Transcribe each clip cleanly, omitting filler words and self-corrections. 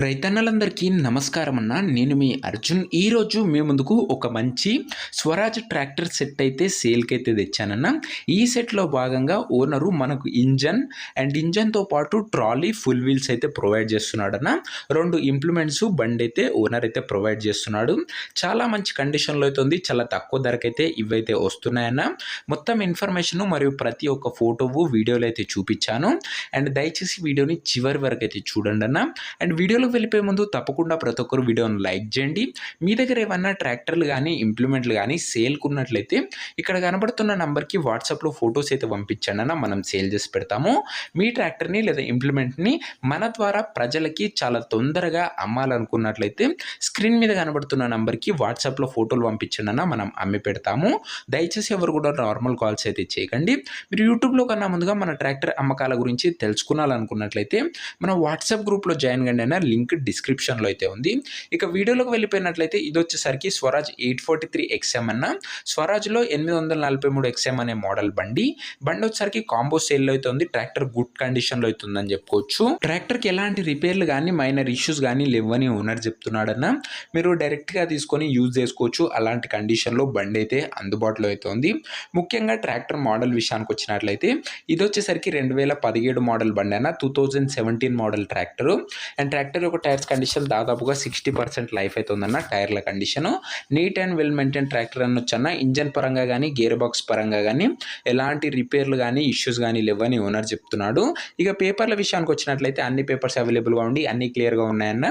రైతన్నలందరికీ నమస్కారం అన్న. నేను మీ అర్జున్. ఈరోజు మీ ముందుకు ఒక మంచి స్వరాజ్ ట్రాక్టర్ సెట్ అయితే సేల్‌కైతే తెచ్చానన్న. ఈ సెట్‌లో భాగంగా ఓనరు మనకు ఇంజన్‌తో పాటు ట్రాలీ, ఫుల్ వీల్స్ అయితే ప్రొవైడ్ చేస్తున్నాడన్న. 2 ఇంప్లిమెంట్స్ బండైతే ఓనర్ అయితే ప్రొవైడ్ చేస్తున్నాడు. చాలా మంచి కండిషన్‌లో అయితే ఉంది. చాలా తక్కువ ధరకైతే ఇవైతే వస్తున్నాయన్న. మొత్తం ఇన్ఫర్మేషన్ మరియు ప్రతి ఒక్క ఫోటోవు వీడియోలో అయితే చూపించాను. అండ్ దయచేసి వీడియోని చివరి వరకు అయితే చూడండన్న. అండ్ వీడియోలో వెళ్ళిపోయే ముందు తప్పకుండా ప్రతి ఒక్కరు వీడియోని లైక్ చేయండి. మీ దగ్గర ఏమన్నా ట్రాక్టర్లు కానీ ఇంప్లిమెంట్లు కానీ సేల్కున్నట్లయితే ఇక్కడ కనబడుతున్న నంబర్కి వాట్సాప్లో ఫొటోస్ అయితే పంపించండి అన్న, మనం సేల్ చేసి పెడతాము. మీ ట్రాక్టర్ని లేదా ఇంప్లిమెంట్ని మన ద్వారా ప్రజలకి చాలా తొందరగా అమ్మాలనుకున్నట్లయితే స్క్రీన్ మీద కనబడుతున్న నంబర్కి వాట్సాప్లో ఫోటోలు పంపించండి అన్న, మనం అమ్మి పెడతాము. దయచేసి ఎవరు కూడా నార్మల్ కాల్స్ అయితే చేయకండి. మీరు యూట్యూబ్లో కన్నా ముందుగా మన ట్రాక్టర్ అమ్మకాల గురించి తెలుసుకోవాలనుకున్నట్లయితే మన వాట్సాప్ గ్రూప్లో జాయిన్ కండి అన్న, లింక్ డిస్క్రిప్షన్లో అయితే ఉంది. ఇక వీడియోలోకి వెళ్ళిపోయినట్లయితే ఇది వచ్చేసరికి స్వరాజ్ 843 XM అన్న. స్వరాజ్లో 843 XM అనే మోడల్ బండి వచ్చేసరికి కాంబో సేల్లో అయితే ఉంది. ట్రాక్టర్ గుడ్ కండిషన్లో అయితే ఉందని చెప్పుకోవచ్చు. ట్రాక్టర్కి ఎలాంటి రిపేర్లు కానీ మైనర్ ఇష్యూస్ కానీ లేవని ఓనర్ చెప్తున్నాడన్న. మీరు డైరెక్ట్గా తీసుకొని యూజ్ చేసుకోవచ్చు. అలాంటి కండిషన్లో బండి అయితే అందుబాటులో అయితే ఉంది. ముఖ్యంగా ట్రాక్టర్ మోడల్ విషయానికి వచ్చినట్లయితే ఇది వచ్చేసరికి 2017 మోడల్ బండి అన్న. 2017 మోడల్ ట్రాక్టర్. అండ్ ట్రాక్టర్ యొక్క టైర్స్ కండిషన్ దాదాపుగా 60% లైఫ్ అయితే ఉందన్న. టైర్ల condition neat and well maintain tractor అనొచ్చన్న. ఇంజన్ పరంగా కానీ గేర్ బాక్స్ పరంగా కానీ ఎలాంటి రిపేర్లు కానీ ఇష్యూస్ కానీ లేవని ఓనర్ చెప్తున్నాడు. ఇక పేపర్ల విషయానికి వచ్చినట్లయితే అన్ని పేపర్స్ అవైలబుల్గా ఉండి అన్ని క్లియర్గా ఉన్నాయన్న.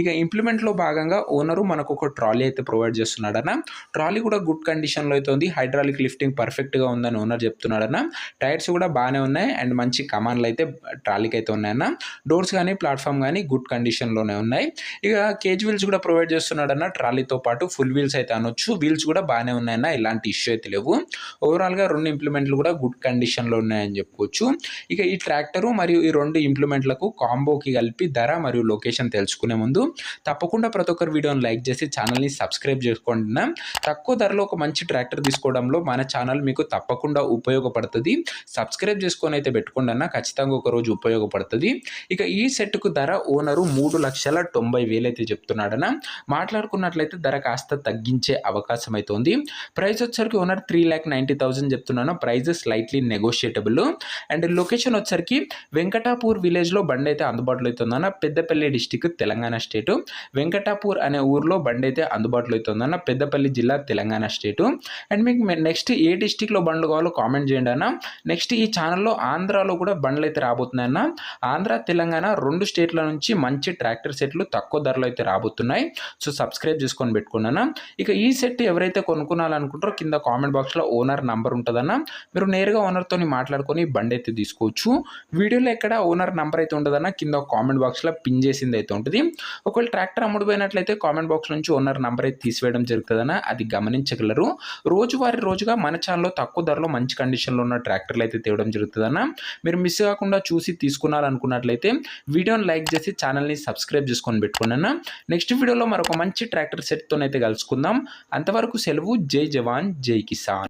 ఇక ఇంప్లిమెంట్లో భాగంగా ఓనరు మనకు ఒక ట్రాలీ అయితే ప్రొవైడ్ చేస్తున్నాడన్న. ట్రాలీ కూడా గుడ్ కండిషన్లో అయితే ఉంది. హైడ్రాలిక్ లిఫ్టింగ్ పర్ఫెక్ట్గా ఉందని ఓనర్ చెప్తున్నాడన్న. టైర్స్ కూడా బాగానే ఉన్నాయి అండ్ మంచి కమాన్లు అయితే ట్రాలీకి అయితే ఉన్నాయన్న. డోర్స్ కానీ ప్లాట్ఫామ్ కానీ గుడ్ కండిషన్లోనే ఉన్నాయి. ఇక కేజ్ వీల్స్ కూడా ప్రొవైడ్ చేస్తున్నాడన్న. ట్రాలీతో పాటు ఫుల్ వీల్స్ అయితే అనొచ్చు. వీల్స్ కూడా బాగానే ఉన్నాయన్న, ఎలాంటి ఇష్యూ అయితే లేవు. ఓవరాల్గా 2 ఇంప్లిమెంట్లు కూడా గుడ్ కండిషన్లో ఉన్నాయని చెప్పుకోవచ్చు. ఇక ఈ ట్రాక్టరు మరియు ఈ 2 ఇంప్లిమెంట్లకు కాంబోకి కలిపి ధర మరియు లొకేషన్ తెలుసుకునే ముందు తప్పకుండా ప్రతి ఒక్కరు వీడియోని లైక్ చేసి ఛానల్ని సబ్స్క్రైబ్ చేసుకోండి. తక్కువ ధరలో ఒక మంచి ట్రాక్టర్ తీసుకోవడంలో మన ఛానల్ మీకు తప్పకుండా ఉపయోగపడుతుంది. సబ్స్క్రైబ్ చేసుకొని అయితే పెట్టుకోండి అన్న, ఖచ్చితంగా ఒకరోజు ఉపయోగపడుతుంది. ఇక ఈ సెట్కు ధర ఓనరు 3,90,000 అయితే చెప్తున్నాడన్న. మాట్లాడుకున్నట్లయితే ధర కాస్త తగ్గించే అవకాశం అయితే ఉంది. ప్రైస్ వచ్చరికి ఓనర్ 3,90,000 చెప్తున్నాను. Price slightly negotiable. And location వచ్చరికి వెంకటాపూర్ విలేజ్లో బండి అయితే అందుబాటులో అయితే ఉందన్న. Peddapalli district Telangana state. వెంకటాపూర్ అనే ఊర్లో బండి అయితే అందుబాటులో అయితే ఉందన్న. పెద్దపల్లి జిల్లా తెలంగాణ స్టేటు. అండ్ మీకు నెక్స్ట్ ఏ డిస్టిక్లో బండ్లు కావాలో కామెంట్ చేయండి అన్న. నెక్స్ట్ ఈ ఛానల్లో ఆంధ్రాలో కూడా బండ్లు అయితే రాబోతున్నాయన్న. ఆంధ్ర తెలంగాణ 2 స్టేట్ల నుంచి మంచి ట్రాక్టర్ సెట్లు తక్కువ ధరలో అయితే రాబోతున్నాయి. సో సబ్స్క్రైబ్ చేసుకొని పెట్టుకున్నాను. ఇక ఈ సెట్ ఎవరైతే కొనుక్కోవాలనుకుంటారో కింద కామెంట్ బాక్స్లో ఓనర్ నంబర్ ఉంటుందన్న. మీరు నేరుగా ఓనర్తో మాట్లాడుకొని బండి అయితే తీసుకోవచ్చు. వీడియోలో ఎక్కడ ఓనర్ నంబర్ అయితే ఉండదన్న, కింద కామెంట్ బాక్స్లో పిన్ చేసింది అయితే ఉంటుంది. ఒకవేళ ట్రాక్టర్ అమ్ముడుపోయినట్లయితే కామెంట్ బాక్స్ నుంచి ఓనర్ నంబర్ అయితే తీసివేయడం జరుగుతుందన్న, అది గమనించగలరు. రోజుగా మన ఛానల్లో తక్కువ ధరలో మంచి కండిషన్లో ఉన్న ట్రాక్టర్లు అయితే తేవడం జరుగుతుందన్న. మీరు మిస్ కాకుండా చూసి తీసుకున్నారనుకున్నట్లయితే వీడియోని లైక్ చేసి ఛానల్ని సబ్స్క్రైబ్ చేసుకొని పెట్టుకున్నాను. నెక్స్ట్ వీడియోలో మరొక మంచి ట్రాక్టర్ సెట్తోనైతే కలుసుకుందాం. అంతవరకు సెలవు. జై జవాన్ జై కిసాన్.